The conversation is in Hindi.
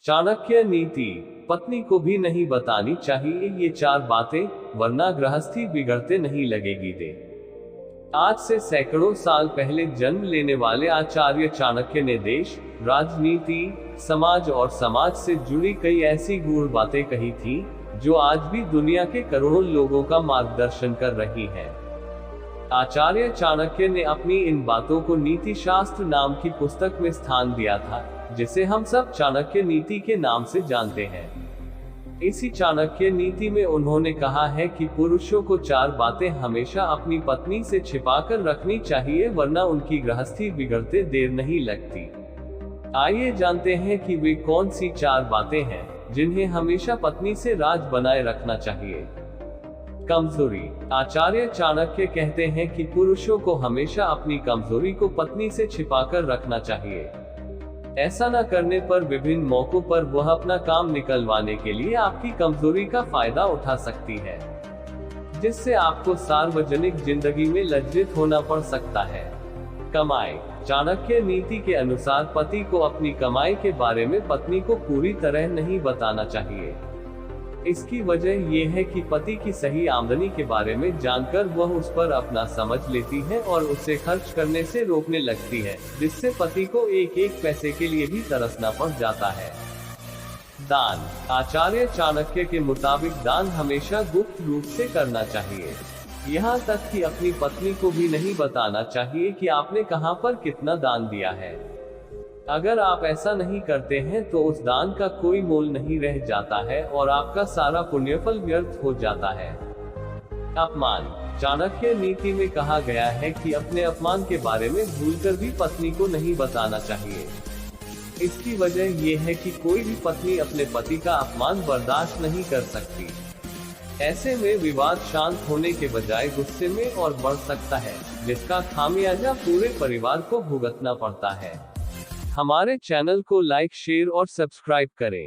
चाणक्य नीति। पत्नी को भी नहीं बतानी चाहिए ये 4 बातें, वरना गृहस्थी बिगड़ते नहीं लगेगी दे। आज से सैकड़ों साल पहले जन्म लेने वाले आचार्य चाणक्य ने देश, राजनीति, समाज और समाज से जुड़ी कई ऐसी गूढ़ बातें कही थी, जो आज भी दुनिया के करोड़ों लोगों का मार्गदर्शन कर रही हैं। आचार्य चाणक्य ने अपनी इन बातों को नीति शास्त्र नाम की पुस्तक में स्थान दिया था, जिसे हम सब चाणक्य नीति के नाम से जानते हैं। इसी चाणक्य नीति में उन्होंने कहा है कि पुरुषों को 4 बातें हमेशा अपनी पत्नी से छिपाकर रखनी चाहिए, वरना उनकी गृहस्थी बिगड़ते देर नहीं लगती। आइए जानते हैं कि वे कौन सी 4 बातें हैं, जिन्हें हमेशा पत्नी से राज बनाए रखना चाहिए। कमजोरी। आचार्य चाणक्य कहते हैं कि पुरुषों को हमेशा अपनी कमजोरी को पत्नी से छिपाकर रखना चाहिए। ऐसा न करने पर विभिन्न मौकों पर वह अपना काम निकलवाने के लिए आपकी कमजोरी का फायदा उठा सकती है, जिससे आपको सार्वजनिक जिंदगी में लज्जित होना पड़ सकता है। कमाई। चाणक्य नीति के अनुसार पति को अपनी कमाई के बारे में पत्नी को पूरी तरह नहीं बताना चाहिए। इसकी वजह यह है कि पति की सही आमदनी के बारे में जानकर वह उस पर अपना समझ लेती है और उसे खर्च करने से रोकने लगती है, जिससे पति को एक एक पैसे के लिए भी तरसना पड़ जाता है। दान। आचार्य चाणक्य के मुताबिक दान हमेशा गुप्त रूप से करना चाहिए। यहाँ तक कि अपनी पत्नी को भी नहीं बताना चाहिए कि आपने कहां पर कितना दान दिया है। अगर आप ऐसा नहीं करते हैं तो उस दान का कोई मोल नहीं रह जाता है और आपका सारा पुण्यफल व्यर्थ हो जाता है। अपमान। चाणक्य नीति में कहा गया है कि अपने अपमान के बारे में भूलकर भी पत्नी को नहीं बताना चाहिए। इसकी वजह यह है कि कोई भी पत्नी अपने पति का अपमान बर्दाश्त नहीं कर सकती। ऐसे में विवाद शांत होने के बजाय गुस्से में और बढ़ सकता है, जिसका खामियाजा पूरे परिवार को भुगतना पड़ता है। हमारे चैनल को लाइक, शेयर और सब्सक्राइब करें।